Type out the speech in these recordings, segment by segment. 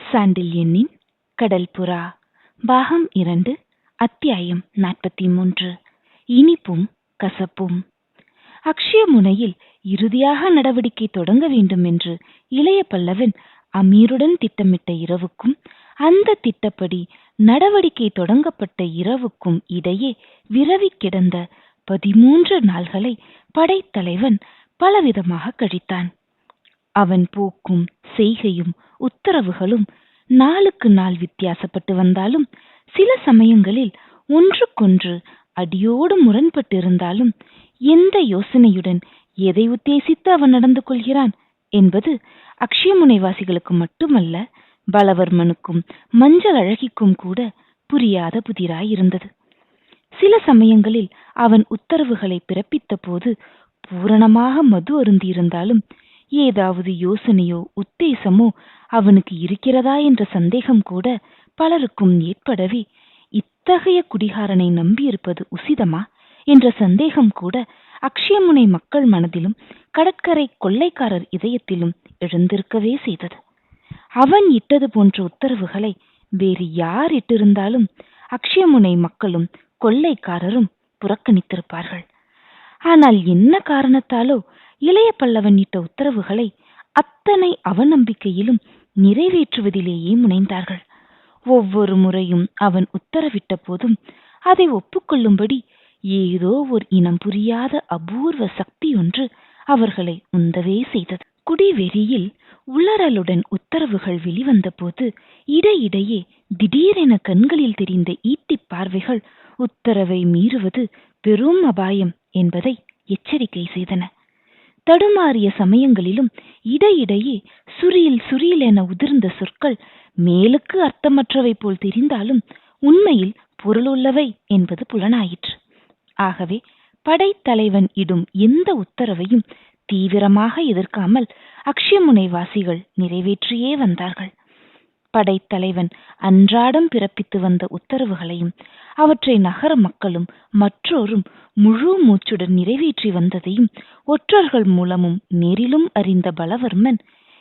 சாண்டில்யனின் கடல் புறா பாகம் 2 அத்தியாயம் 43 இனிப்பும் கசப்பும். அக்ஷயமுனையில் இறுதியாக நடவடிக்கை தொடங்க வேண்டும் என்று இளைய பல்லவன் அமீருடன் திட்டமிட்ட இரவுக்கும் அந்த திட்டப்படி நடவடிக்கை தொடங்கப்பட்ட இரவுக்கும் இடையே விரவி கிடந்த 13 நாள்களை படைத்தலைவன் பலவிதமாக கழித்தான். அவன் போக்கும் செய்கையும் உத்தரவுகளும் நாளுக்கு நாள் வித்தியாசப்பட்டு வந்தாலும், சில சமயங்களில் ஒன்றுக்கொன்று அடியோடு முரண்பட்டிருந்தாலும், எந்த யோசனையுடன் எதை உத்தேசித்து அவன் நடந்து கொள்கிறான் என்பது அக்ஷயமுனைவாசிகளுக்கு மட்டுமல்ல, பலவர்மனுக்கும் மஞ்சள் அழகிக்கும் கூட புரியாத புதிராயிருந்தது. சில சமயங்களில் அவன் உத்தரவுகளை பிறப்பித்த போது பூரணமாக மது அருந்தியிருந்தாலும், ஏதாவது யோசனையோ உத்தேசமோ அவனுக்கு இருக்கிறதா என்ற சந்தேகம் கூட பலருக்கும் ஏற்படவே, இத்தகைய குடிகாரனை நம்பியிருப்பது உசிதமா என்ற சந்தேகம் கூட அக்ஷயமுனை மக்கள் மனதிலும் கடற்கரை கொள்ளைக்காரர் இதயத்திலும் எழுந்திருக்கவே செய்தது. அவன் இட்டது போன்ற உத்தரவுகளை வேறு யார் இட்டிருந்தாலும் அக்ஷயமுனை மக்களும் கொள்ளைக்காரரும் புறக்கணித்திருப்பார்கள். ஆனால் என்ன காரணத்தாலோ இளைய பல்லவன் இட்ட உத்தரவுகளை அத்தனை அவநம்பிக்கையிலும் நிறைவேற்றுவதிலேயே முனைந்தார்கள். ஒவ்வொரு முறையும் அவன் உத்தரவிட்ட போதும் அதை ஒப்புக்கொள்ளும்படி ஏதோ ஒரு இனம் புரியாத அபூர்வ சக்தி ஒன்று அவர்களை உந்தவே செய்தது. குடிவெறியில் உளறலுடன் உத்தரவுகள் வெளிவந்த போது இடையிடையே திடீரென கண்களில் தெரிந்த ஈட்டிப் பார்வைகள் உத்தரவை மீறுவது பெரும் அபாயம் என்பதை எச்சரிக்கை செய்தன. தடுமாறிய சமயங்களிலும் இடையிடையே சுரியில் என உதிர்ந்த சொற்கள் மேலுக்கு அர்த்தமற்றவை போல் தெரிந்தாலும் உண்மையில் பொருளுள்ளவை என்பது புலனாயிற்று. ஆகவே படைத்தலைவன் இடும் எந்த உத்தரவையும் தீவிரமாக எதிர்க்காமல் அக்ஷயமுனைவாசிகள் நிறைவேற்றியே வந்தார்கள். படைத்தலைவன் அன்றாடம் பிறப்பித்து வந்த உத்தரவுகளையும் அவற்றை நகர மக்களும் மற்றோரும் முழு மூச்சுடன் நிறைவேற்றி வந்ததையும் ஒற்றர்கள் மூலமும் நேரிலும் அறிந்த பலவர்மன்,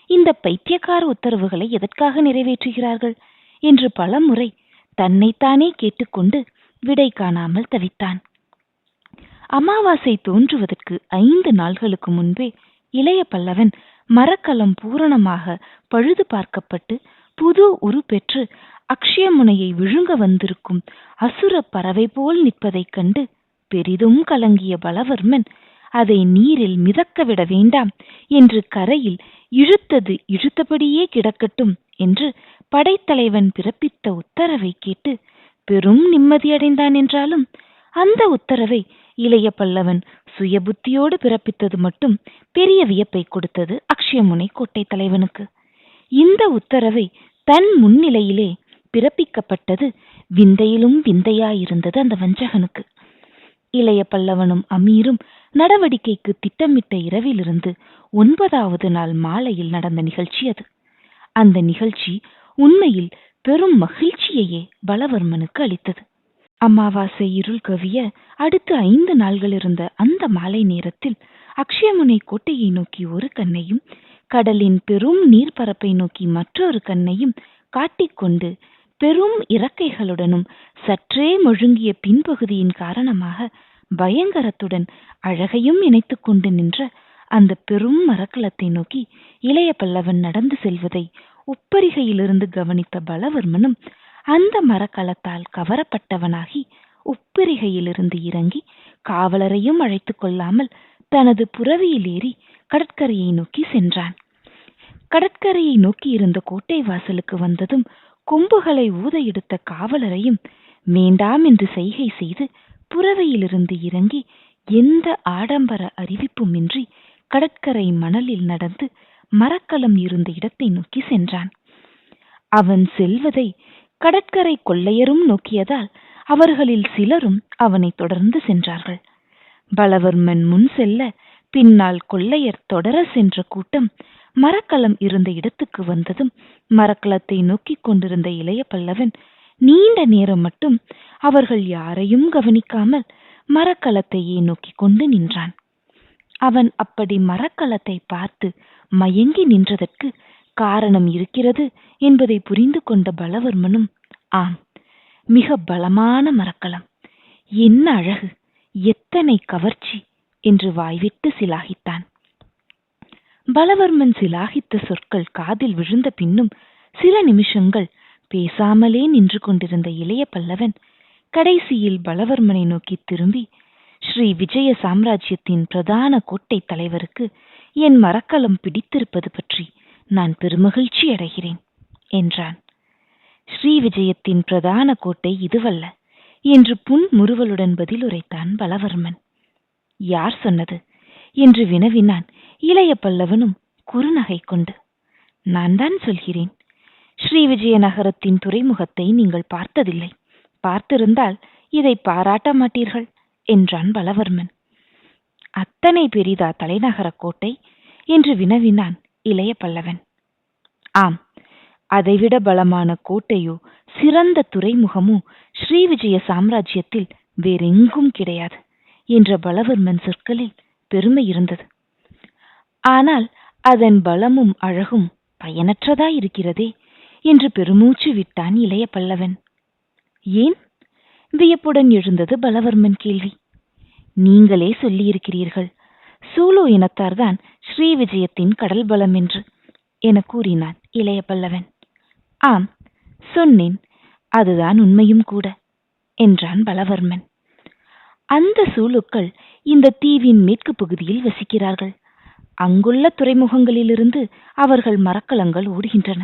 இந்த பைத்தியக்கார உத்தரவுகளை எதற்காக நிறைவேற்றுகிறார்கள் என்று பலமுறை தன்னைத்தானே கேட்டுக்கொண்டு விடை காணாமல் தவித்தான். அமாவாசை தோன்றுவதற்கு 5 நாள்களுக்கு முன்பே இளைய பல்லவன் மரக்கலம் பூரணமாக பழுது பார்க்கப்பட்டு புது உருப்பெற்று அக்ஷயமுனையை விழுங்க வந்திருக்கும் அசுர பறவை போல் நிற்பதைக் கண்டு பெரிதும் கலங்கிய பலவர்மன் அதை நீரில் மிதக்க விட வேண்டாம் என்று கரையில் இழுத்தபடியே கிடக்கட்டும் என்று படைத்தலைவன் பிறப்பித்த உத்தரவை கேட்டு பெரும் நிம்மதியடைந்தான். என்றாலும் அந்த உத்தரவை இளைய பல்லவன் சுயபுத்தியோடு பிறப்பித்தது மட்டும் பெரிய வியப்பை கொடுத்தது அக்ஷயமுனை கோட்டை தலைவனுக்கு. இந்த உத்தரவை தன் முன்னிலையிலே பிறப்பிக்கப்பட்டது விந்தையிலும் விந்தையாயிருந்தது அந்த வஞ்சகனுக்கு. இளைய பல்லவனும் அமீரும் நடவடிக்கைக்கு திட்டமிட்ட இரவிலிருந்து 9வது நாள் மாலையில் நடந்த நிகழ்ச்சி அது. அந்த நிகழ்ச்சி உண்மையில் பெரும் மகிழ்ச்சியையே பலவர்மனுக்கு அளித்தது. அமாவாசை இருள் கவிய அடுத்து 5 நாள்கள் இருந்த அந்த மாலை நேரத்தில் அக்ஷயமுனை கோட்டையை நோக்கி ஒரு கண்ணையும் கடலின் பெரும் நீர்ப்பரப்பை நோக்கி மற்றொரு கண்ணையும் காட்டிக்கொண்டு பெரும் இறக்கைகளுடனும் சற்றே மழுங்கிய பின்பகுதியின் காரணமாக பயங்கரத்துடன் அழகையும் இணைத்து கொண்டு நின்ற அந்த பெரும் மரக்கலத்தை நோக்கி இளைய பல்லவன் நடந்து செல்வதை உப்பரிகையிலிருந்து கவனித்த பலவர்மனும் அந்த மரக்கலத்தால் கவரப்பட்டவனாகி உப்பரிகையிலிருந்து இறங்கி காவலரையும் அழைத்து கொள்ளாமல் தனது புறவியில் ஏறி கடற்கரையை நோக்கி சென்றான். கடற்கரையை நோக்கி இருந்த கோட்டை வாசலுக்கு வந்ததும் கொம்புகளை ஊத எடுத்த காவலரையும் வேண்டாம் என்று செய்கை செய்து புறவையிலிருந்து இறங்கி எந்த ஆடம்பர அறிவிப்புமின்றி கடற்கரை மணலில் நடந்து மரக்கலம் இருந்த இடத்தை நோக்கி சென்றான். அவன் செல்வதை கடற்கரை கொள்ளையரும் நோக்கியதால் அவர்களில் சிலரும் அவனை தொடர்ந்து சென்றார்கள். பலவர்மன் முன் செல்ல பின்னால் கொள்ளையர் தொடர சென்ற கூட்டம் மரக்கலம் இருந்த இடத்துக்கு வந்ததும் மரக்கலத்தை நோக்கி கொண்டிருந்த இளைய பல்லவன் நீண்ட நேரம் மட்டும் அவர்கள் யாரையும் கவனிக்காமல் மரக்கலத்தையே நோக்கி கொண்டு நின்றான். அவன் அப்படி மரக்கலத்தை பார்த்து மயங்கி நின்றதற்கு காரணம் இருக்கிறது என்பதை புரிந்து கொண்ட பலவர்மனும், ஆம், மிக பலமான மரக்கலம், என்ன அழகு, எத்தனை கவர்ச்சி என்று வாய்விட்டு சிலாகித்தான். பலவர்மன் சிலாகித்த சொற்கள் காதில் விழுந்த பின்னும் சில நிமிஷங்கள் பேசாமலே நின்று கொண்டிருந்த இளைய பல்லவன் கடைசியில் பலவர்மனை நோக்கி திரும்பி, ஸ்ரீ விஜய சாம்ராஜ்யத்தின் பிரதான கோட்டை தலைவருக்கு என் மரக்கலம் பிடித்திருப்பது பற்றி நான் பெருமகிழ்ச்சி அடைகிறேன் என்றான். ஸ்ரீ விஜயத்தின் பிரதான கோட்டை இதுவல்ல என்று புன்முறுவலுடன் பதில் உரைத்தான் பலவர்மன். யார் சொன்னது என்று வினவினான் இளைய பல்லவனும் குறுநகை கொண்டு. நான் தான் சொல்கிறேன். ஸ்ரீ விஜய நகரத்தின் துறைமுகத்தை நீங்கள் பார்த்ததில்லை. பார்த்திருந்தால் இதை பாராட்ட மாட்டீர்கள் என்றான் பலவர்மன். அத்தனை பெரிதா தலைநகர கோட்டை என்று வினவினான் இளைய பல்லவன். ஆம், அதைவிட பலமான கோட்டையோ சிறந்த துறைமுகமோ ஸ்ரீ விஜய சாம்ராஜ்யத்தில் வேறெங்கும் கிடையாது என்ற பலவர்மன் சொற்களில் பெருமை இருந்தது. ஆனால் அதன் பலமும் அழகும் பயனற்றதாயிருக்கிறதே என்று பெருமூச்சு விட்டான் இளைய பல்லவன். ஏன்? வியப்புடன் எழுந்தது பலவர்மன் கேள்வி. நீங்களே சொல்லியிருக்கிறீர்கள், சூலோ இனத்தார்தான் ஸ்ரீ விஜயத்தின் கடல் பலம் என்று என கூறினான் இளைய பல்லவன். ஆம், சொன்னேன், அதுதான் உண்மையும் கூட என்றான் பலவர்மன். அந்த சூலுக்கள் இந்த தீவின் மேற்கு பகுதியில் வசிக்கிறார்கள். அங்குள்ள துறைமுகங்களிலிருந்து அவர்கள் மரக்கலங்கள் ஓடுகின்றன.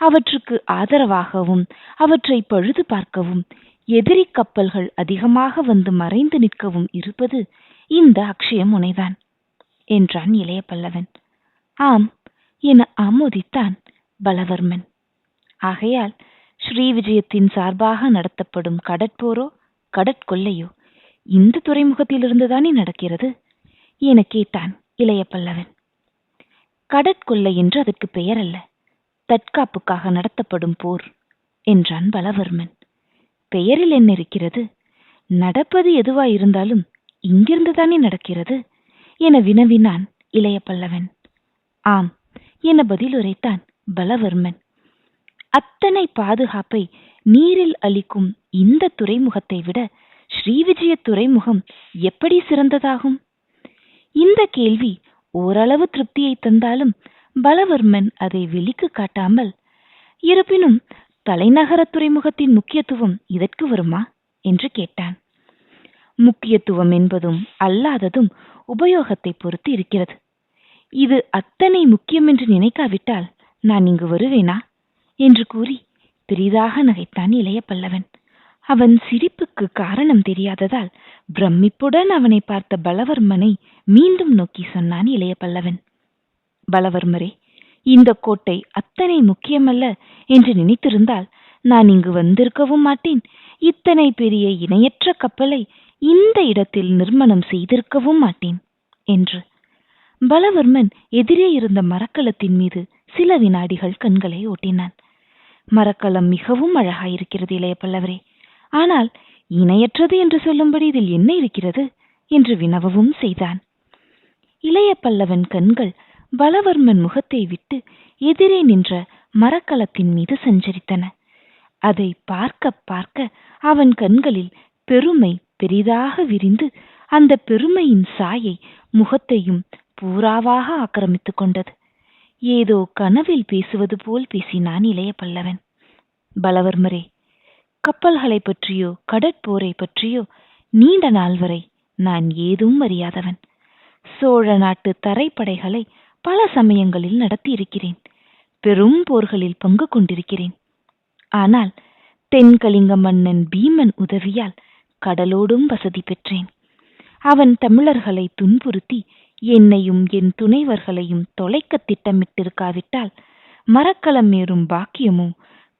அவற்றுக்கு ஆதரவாகவும் அவற்றை பழுது பார்க்கவும் எதிரி கப்பல்கள் அதிகமாக வந்து மறைந்து நிற்கவும் இருப்பது இந்த அக்ஷய முனைதான் என்றான் இளைய பல்லவன். ஆம் என ஆமோதித்தான் பலவர்மன். ஆகையால் ஸ்ரீ விஜயத்தின் சார்பாக நடத்தப்படும் கடற்போரோ கடற்கொள்ளையோ இந்த துறைமுகத்திலிருந்துதானே நடக்கிறது என கேட்டான் இளைய பல்லவன். கடற்கொள்ளை என்று அதற்கு பெயர் அல்ல, தற்காப்புக்காக நடத்தப்படும் போர் என்றான் பலவர்மன். பெயரில் என்ன இருக்கிறது? நடப்பது எதுவாயிருந்தாலும் இங்கிருந்துதானே நடக்கிறது என வினவினான் இளைய பல்லவன். ஆம் என பதில் உரைத்தான் பலவர்மன். அத்தனை பாதுகாப்பை நீரில் அளிக்கும் இந்த துறைமுகத்தை விட ஸ்ரீவிஜய துறைமுகம் எப்படி சிறந்ததாகும்? இந்த கேள்வி ஓரளவு திருப்தியை தந்தாலும் பலவர்மன் அதை வெளிக்கு காட்டாமல், இருப்பினும் தலைநகர துறைமுகத்தின் முக்கியத்துவம் இதற்கு வருமா என்று கேட்டான். முக்கியத்துவம் என்பதும் அல்லாததும் உபயோகத்தை பொறுத்து இருக்கிறது. இது அத்தனை முக்கியம் என்று நினைக்காவிட்டால் நான் இங்கு வருவேனா என்று கூறி பெரிதாக நகைத்தான் இளைய பல்லவன். அவன் சிரிப்புக்கு காரணம் தெரியாததால் பிரமிப்புடன் அவனை பார்த்த பலவர்மனை மீண்டும் நோக்கி சொன்னான் இளைய பல்லவன். பலவர்மரே, இந்த கோட்டை அத்தனை முக்கியமல்ல என்று நினைத்திருந்தால் நான் இங்கு வந்திருக்கவும் மாட்டேன். இத்தனை பெரிய இணையற்ற கப்பலை இந்த இடத்தில் நிர்மாணம் செய்திருக்கவும் மாட்டேன் என்று பலவர்மன் எதிரே இருந்த மரக்கலத்தின் மீது சில வினாடிகள் கண்களை ஓட்டினான். மரக்கலம் மிகவும் அழகாயிருக்கிறது இளைய பல்லவரே, ஆனால் இணையற்றது என்று சொல்லும்படி இதில் என்ன இருக்கிறது என்று வினவவும் செய்தான். இளைய பல்லவன் கண்கள் பலவர்மன் முகத்தை விட்டு எதிரே நின்ற மரக்கலத்தின் மீது சஞ்சரித்தன. அதை பார்க்க பார்க்க அவன் கண்களில் பெருமை பெரிதாக விரிந்து அந்த பெருமையின் சாயை முகத்தையும் பூராவாக ஆக்கிரமித்துக் கொண்டது. ஏதோ கனவில் பேசுவது போல் பேசினான் இளைய பல்லவன். பலவர்மரே, கப்பல்களை பற்றியோ கடற்போரை பற்றியோ நீண்ட நாள் வரை நான் ஏதும் அறியாதவன். சோழ நாட்டு தரைப்படைகளை பல சமயங்களில் நடத்தியிருக்கிறேன். பெரும் போர்களில் பங்கு கொண்டிருக்கிறேன். ஆனால் தென்கலிங்க மன்னன் பீமன் உதவியால் கடலோடும் வசதி பெற்றேன். அவன் தமிழர்களை துன்புறுத்தி என்னையும் என் துணைவர்களையும் தொலைக்க திட்டமிட்டிருக்காவிட்டால் மரக்கலம் ஏறும் பாக்கியமோ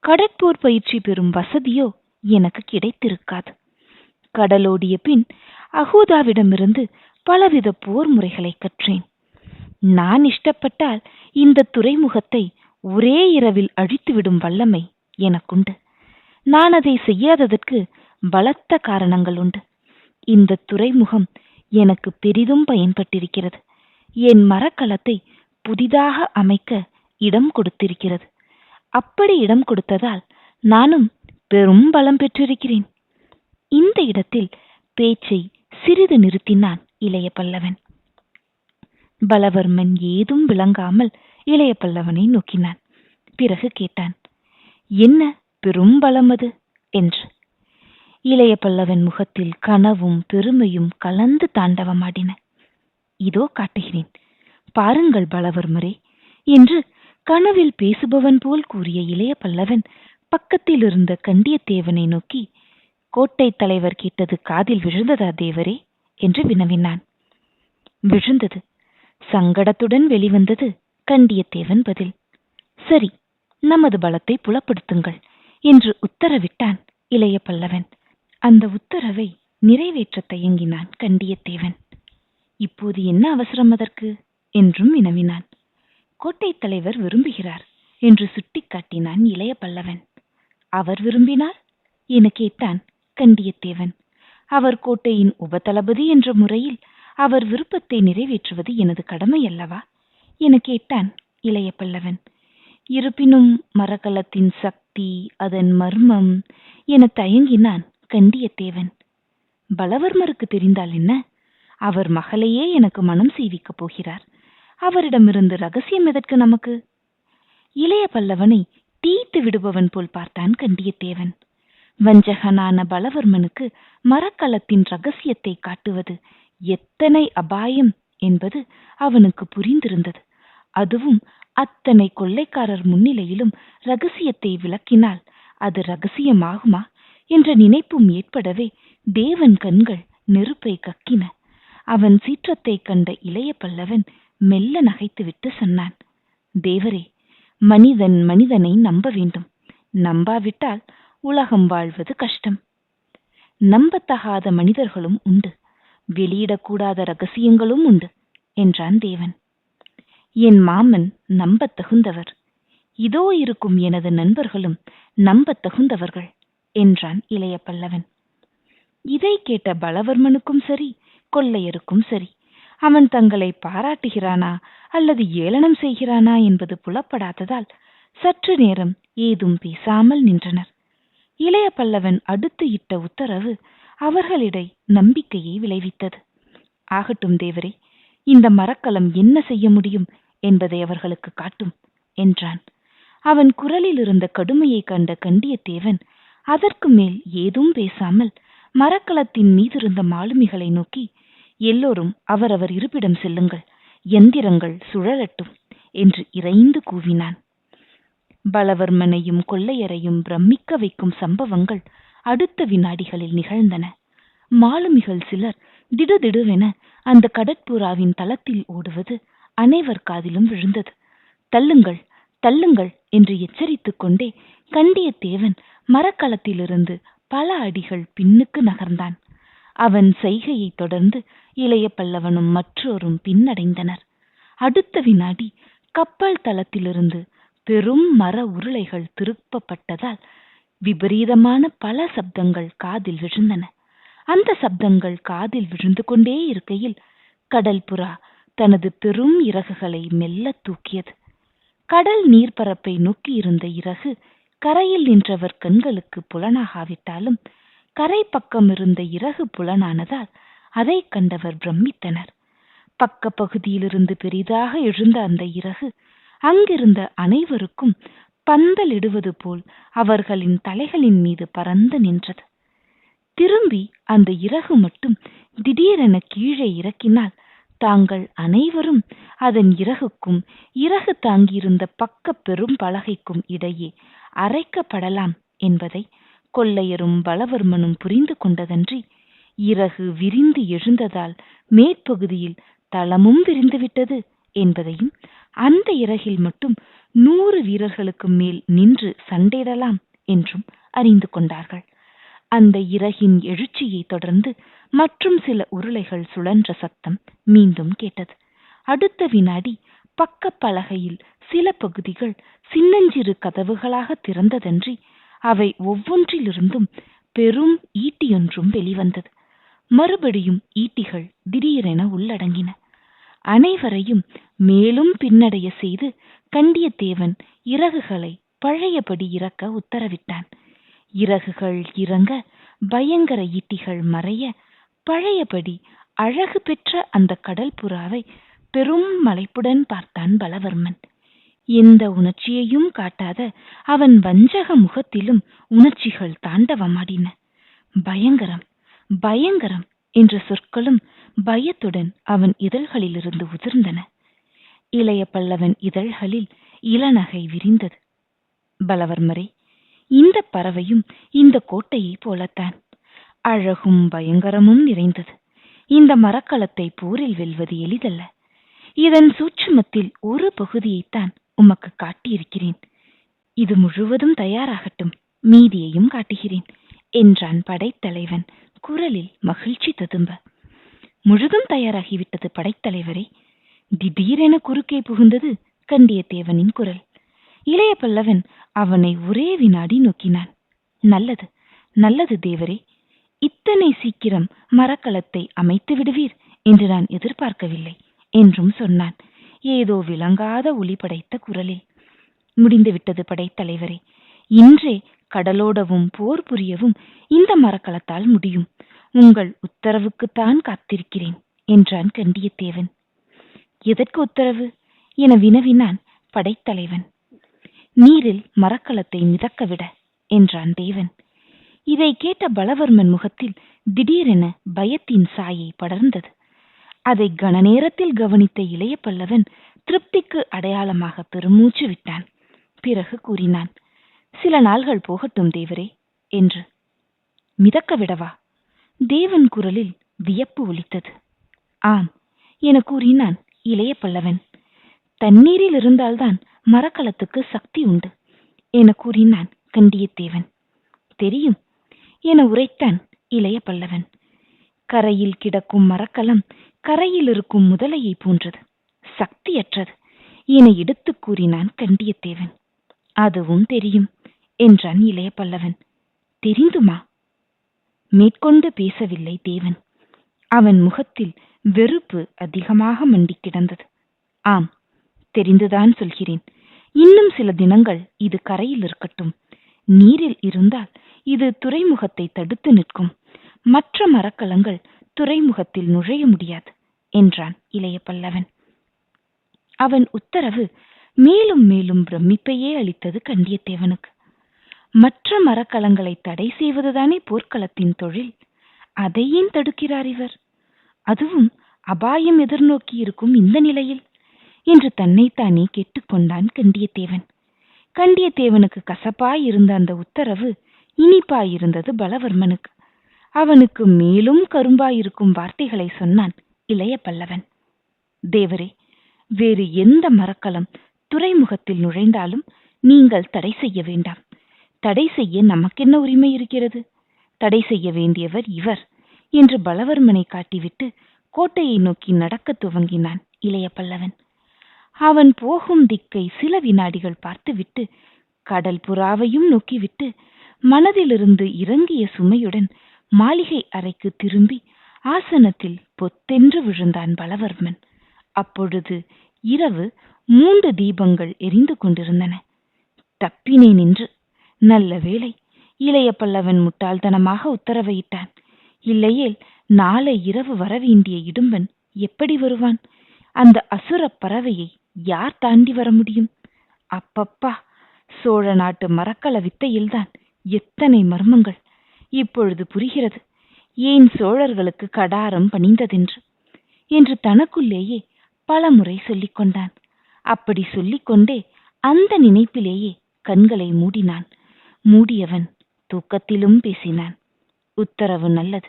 கடற்போர் பயிற்சி பெறும் வசதியோ எனக்கு கிடைத்திருக்காது. கடலோடிய பின் அகூதாவிடமிருந்து பலவித போர் முறைகளை கற்றேன். நான் இஷ்டப்பட்டால் இந்த துறைமுகத்தை ஒரே இரவில் அழித்துவிடும் வல்லமை எனக்குண்டு. நான் அதை செய்யாததற்கு பலத்த காரணங்கள் உண்டு. இந்த துறைமுகம் எனக்கு பெரிதும் பயன்பட்டிருக்கிறது. என் மரக்கலத்தை புதிதாக அமைக்க இடம் கொடுத்திருக்கிறது. அப்படி இடம் கொடுத்ததால் நானும் பெரும் பலம் பெற்றிருக்கிறேன். இந்த இடத்தில் பேச்சை சிறிது நிறுத்தினான் இளைய பல்லவன். பலவர்மன் ஏதும் விளங்காமல் இளைய பல்லவனை நோக்கினான். பிறகு கேட்டான், என்ன பெரும் பலம் அது என்று. இளைய பல்லவன் முகத்தில் கனவும் பெருமையும் கலந்து தாண்டவமாடின. இதோ காட்டுகிறேன், பாருங்கள் பலவர்மரே என்று கனவில் பேசுபவன் போல் கூறிய இளைய பல்லவன் பக்கத்தில் இருந்த கண்டியத்தேவனை நோக்கி, கோட்டை தலைவர் கேட்டது காதில் விழுந்ததா தேவரே என்று வினவினான். விழுந்தது. சங்கடத்துடன் வெளிவந்தது கண்டியத்தேவன் பதில். சரி, நமது பலத்தை புலப்படுத்துங்கள் என்று உத்தரவிட்டான் இளைய பல்லவன். அந்த உத்தரவை நிறைவேற்ற தயங்கினான் கண்டியத்தேவன். இப்போது என்ன அவசரம் அதற்கு என்றும் வினவினான். கோட்டை தலைவர் விரும்புகிறார் என்று சுட்டிக்காட்டினான் இளைய பல்லவன். அவர் விரும்பினால் என கேட்டான் கண்டியத்தேவன். அவர் கோட்டையின் உபதளபதி என்ற முறையில் அவர் விருப்பத்தை நிறைவேற்றுவது எனது கடமை அல்லவா என கேட்டான் இளைய பல்லவன். இருப்பினும் மரக்கலத்தின் சக்தி, அதன் மர்மம் என தயங்கினான் கண்டியத்தேவன். பலவர்மருக்கு தெரிந்தால் என்ன? அவர் மகளையே எனக்கு மனம் செய்விக்கப் போகிறார். அவரிடமிருந்து ரகசியம் எதற்கு நமக்கு? இளைய பல்லவனை தீர்த்து விடுபவன் போல் பார்த்தான் கண்டியத்தேவன். வஞ்சகனான பலவர்மனுக்கு மரக்கலத்தின் ரகசியத்தை காட்டுவது எத்தனை அபாயம் என்பது அவனுக்கு புரிந்திருந்தது. அதுவும் அத்தனை கொள்ளைக்காரர் முன்னிலையிலும் ரகசியத்தை விளக்கினால் அது ரகசியமாகுமா என்ற நினைப்பும் ஏற்படவே தேவன் கண்கள் நெருப்பை கக்கின. அவன் சீற்றத்தை கண்ட இளைய பல்லவன் மெல்ல நகைத்துவிட்டு சொன்னான், தேவரே, மனிதன் மனிதனை நம்ப வேண்டும். நம்பாவிட்டால் உலகம் வாழ்வது கஷ்டம். நம்பத்தகாத மனிதர்களும் உண்டு, வெளியிடக்கூடாத ரகசியங்களும் உண்டு என்றான் தேவன். என் மாமன் நம்பத் தகுந்தவர். இதோ இருக்கும் எனது நண்பர்களும் நம்பத் தகுந்தவர்கள் என்றான் இளைய பல்லவன். இதை கேட்ட பலவர்மனுக்கும் சரி, கொள்ளையருக்கும் சரி, அவன் தங்களை பாராட்டுகிறானா அல்லது ஏளனம் செய்கிறானா என்பது புலப்படாததால் சற்று நேரம் ஏதும் பேசாமல் நின்றனர். இளைய பல்லவன் அடுத்து இட்ட உத்தரவு அவர்களிடை நம்பிக்கையை விளைவித்தது. ஆகட்டும் தேவரே, இந்த மரக்கலம் என்ன செய்ய முடியும் என்பதை அவர்களுக்கு காட்டும் என்றான். அவன் குரலில் இருந்த கடுமையை கண்ட கண்டியத்தேவன் அதற்கு மேல் ஏதும் பேசாமல் மரக்கலத்தின் மீதிருந்த மாலுமிகளை நோக்கி, எல்லோரும் அவரவர் இருப்பிடம் செல்லுங்கள், எந்திரங்கள் சுழலட்டும் என்று இறைந்து கூவினான். பலவர்மனையும் கொள்ளையரையும் பிரமிக்க வைக்கும் சம்பவங்கள் அடுத்த வினாடிகளில் நிகழ்ந்தன. மாலுமிகள் சிலர் திடுதிடுவென அந்த கடற்புறாவின் தளத்தில் ஓடுவது அனைவர் காதிலும் விழுந்தது. தள்ளுங்கள், தள்ளுங்கள் என்று எச்சரித்துக் கொண்டே கண்டியத்தேவன் மரக்கலத்திலிருந்து பல அடிகள் பின்னுக்கு நகர்ந்தான். அவன் செய்கையை தொடர்ந்து இளைய பல்லவனும் மற்றோரும் பின்னடைந்தனர். அடுத்த வினாடி கப்பல் தளத்திலிருந்து பெரும் மர உருளைகள் திருப்பப்பட்டதால் விபரீதமான பல சப்தங்கள் காதில் விழுந்தன. அந்த சப்தங்கள் காதில் விழுந்து கொண்டே இருக்கையில் கடல் புறா தனது பெரும் இறகுகளை மெல்ல தூக்கியது. கடல் நீர்ப்பரப்பை நோக்கி இருந்த இறகு கரையில் நின்றவர் கண்களுக்கு புலனாகாவிட்டாலும் கரை பக்கம் இருந்த இறகு புலனானதால் அதை கண்டவர் பிரமித்தனர். பக்க பகுதியிலிருந்து பெரிதாக எழுந்த அந்த இறகு அங்கிருந்த அனைவருக்கும் பந்தலிடுவது போல் அவர்களின் தலைகளின் மீது பறந்து நின்றது. திரும்பி அந்த இறகு மட்டும் திடீரென கீழே இறக்கினால் தாங்கள் அனைவரும் அதன் இறகுக்கும் இறகு தாங்கியிருந்த பக்க பெரும் பலகைக்கும் இடையே அரைக்கப்படலாம் என்பதை கொள்ளையரும் பலவர்மனும் புரிந்து கொண்டதன்றி, இறகு விரிந்து எழுந்ததால் மேற்பகுதியில் தளமும் விரிந்துவிட்டது என்பதையும், அந்த இறகில் மட்டும் 100 வீரர்களுக்கு மேல் நின்று சண்டையிடலாம் என்றும் அறிந்து கொண்டார்கள். அந்த இறகின் எழுச்சியை தொடர்ந்து மற்றும் சில உருளைகள் சுழன்ற சத்தம் மீண்டும் கேட்டது. அடுத்த வினாடி பக்க பலகையில் சில பகுதிகள் சின்னஞ்சிறு கதவுகளாக திறந்ததன்றி அவை ஒவ்வொன்றிலிருந்தும் பெரும் ஈட்டியொன்றும் வெளிவந்தது. மறுபடியும் ஈட்டிகள் திடீரென உள்ளடங்கின. அனைவரையும் மேலும் பின்னடைய செய்து கண்டியத்தேவன் இறகுகளை பழையபடி இறக்க உத்தரவிட்டான். இறகுகள் இறங்க, பயங்கர ஈட்டிகள் மறைய, பழையபடி அழகு பெற்ற அந்த கடல் புறாவை பெரும் மலைப்புடன் பார்த்தான் பலவர்மன். எந்த உணர்ச்சியையும் காட்டாத அவன் வஞ்சக முகத்திலும் உணர்ச்சிகள் தாண்டவமாடின. பயங்கரம், பயங்கரம் என்ற சொற்களும் பயத்துடன் அவன் இதழ்களிலிருந்து உதிர்ந்தன. இளைய பல்லவன் இதழ்களில் இளநகை விரிந்தது. பலவர்மரே, இந்த பறவையும் இந்த கோட்டையை போலத்தான் அழகும் பயங்கரமும் நிறைந்தது. இந்த மரக்கலத்தை போரில் வெல்வது எளிதல்ல. இதன் சூட்சுமத்தில் ஒரு பகுதியைத்தான் உமக்கு காட்டியிருக்கிறேன். இது முழுவதும் தயாராகட்டும், மீதியையும் காட்டுகிறேன் என்றான் படைத்தலைவன் குரலில் மகிழ்ச்சி ததும்ப. முழுதும் தயாராகிவிட்டது படைத்தலைவரே. திடீரென குறுக்கே புகுந்தது கண்டியத்தேவனின் குரல். இளைய பல்லவன் அவனை ஒரே வினாடி நோக்கினான். நல்லது, நல்லது தேவரே. இத்தனை சீக்கிரம் மரக்கலத்தை அமைத்து விடுவீர் என்று நான் எதிர்பார்க்கவில்லை என்றும் சொன்னான், ஏதோ விளங்காத ஒளி படைத்த குரலில். முடிந்துவிட்டது படைத்தலைவரே. இன்றே கடலோடவும் போர் புரியவும் இந்த மரக்கலத்தால் முடியும். உங்கள் உத்தரவுக்குத்தான் காத்திருக்கிறேன் என்றான் கண்டியத்தேவன். எதற்கு உத்தரவு என வினவினான் படைத்தலைவன். நீரில் மரக்கலத்தை மிதக்கவிட என்றான் தேவன். இதை கேட்ட பலவர்மன் முகத்தில் திடீரென பயத்தின் சாயை படர்ந்தது. அதை கன நேரத்தில் கவனித்த இளைய பல்லவன் திருப்திக்கு அடையாளமாக பெருமூச்சு விட்டான். பிறகு கூறினான், சில நாள்கள் போகட்டும் தேவரே என்று. மிதக்க விடவா? தேவன் குரலில் வியப்பு ஒலித்தது. ஆம் என கூறினான் இளைய பல்லவன். தண்ணீரில் இருந்தால்தான் மரக்கலத்துக்கு சக்தி உண்டு என கூறினான் கண்டியத்தேவன். தெரியும் என உரைத்தான் இளைய பல்லவன். கரையில் கிடக்கும் மரக்கலம் கரையில் இருக்கும் முதலையை போன்றது, சக்தியற்றது என எடுத்து கூறினான் கண்டியத்தேவன். அதுவும் தெரியும் என்றான் இளைய பல்லவன். தெரிந்துமா? மேற்கொண்டு பேசவில்லை தேவன். அவன் முகத்தில் வெறுப்பு அதிகமாக மண்டி கிடந்தது. ஆம், தெரிந்துதான் சொல்கிறேன். இன்னும் சில தினங்கள் இது கரையில் இருக்கட்டும். நீரில் இருந்தால் இது துறைமுகத்தை தடுத்து நிற்கும். மற்ற மரக்கலங்கள் துறைமுகத்தில் நுழைய முடியாது என்றான் இளைய பல்லவன். அவன் உத்தரவு மேலும் மேலும் பிரமிப்பையே அளித்தது கண்டியத்தேவனுக்கு. மற்ற மரக்கலங்களை தடை செய்வதுதானே போர்க்களத்தின் தொழில். அதை ஏன் தடுக்கிறார் இவர்? அதுவும் அபாயம் எதிர்நோக்கி இருக்கும் இந்த நிலையில் என்று தன்னைத்தானே கேட்டுக்கொண்டான் கண்டியத்தேவன். கண்டியத்தேவனுக்கு கசப்பாய் இருந்த அந்த உத்தரவு இனிப்பாயிருந்தது பலவர்மனுக்கு. அவனுக்கு மேலும் கரும்பாயிருக்கும் வார்த்தைகளை சொன்னான் இளைய பல்லவன். தேவரே, வேறு எந்த மரக்கலம் துறைமுகத்தில் நுழைந்தாலும் நீங்கள் தடை செய்ய வேண்டாம். தடை செய்ய நமக்கென்ன உரிமை இருக்கிறது? தடை செய்ய வேண்டியவர் இவர் என்று பலவர்மனை காட்டிவிட்டு கோட்டையை நோக்கி நடக்க துவங்கினான் இளைய பல்லவன். அவன் போகும் திக்கை சில வினாடிகள் பார்த்துவிட்டு கடல் புறாவையும் நோக்கிவிட்டு மனதிலிருந்து இறங்கிய சுமையுடன் மாளிகை அறைக்கு திரும்பி ஆசனத்தில் பொத்தென்று விழுந்தான் பலவர்மன். அப்பொழுது இரவு 3 தீபங்கள் எரிந்து கொண்டிருந்தன. தப்பினேன் என்று. நல்ல வேளை, இளைய பல்லவன் முட்டாள்தனமாக உத்தரவையிட்டான். இல்லையேல் நாளை இரவு வரவேண்டிய இடும்பன் எப்படி வருவான்? அந்த அசுர பறவையை யார் தாண்டி வர முடியும்? அப்பப்பா, சோழ நாட்டு மரக்கல வித்தையில்தான் எத்தனை மர்மங்கள்! இப்பொழுது புரிகிறது ஏன் சோழர்களுக்கு கடாரம் பணிந்ததென்று என்று தனக்குள்ளேயே பல முறை சொல்லிக் கொண்டான். அப்படி சொல்லிக்கொண்டே அந்த நினைப்பிலேயே கண்களை மூடினான். மூடியவன் தூக்கத்திலும் பேசினான். உத்தரவு நல்லது.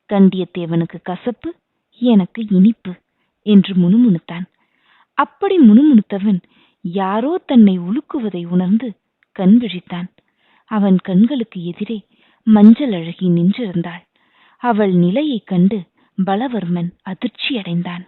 கண்டியத்தேவனுக்கு கசப்பு, எனக்கு இனிப்பு என்று முணுமுணுத்தான். அப்படி முணுமுணுத்தவன் யாரோ தன்னை உலுக்குவதை உணர்ந்து கண் விழித்தான். அவன் கண்களுக்கு எதிரே மஞ்சள் அழகி நின்றிருந்தாள். அவள் நிலையைக் கண்டு பலவர்மன் அதிர்ச்சியடைந்தான்.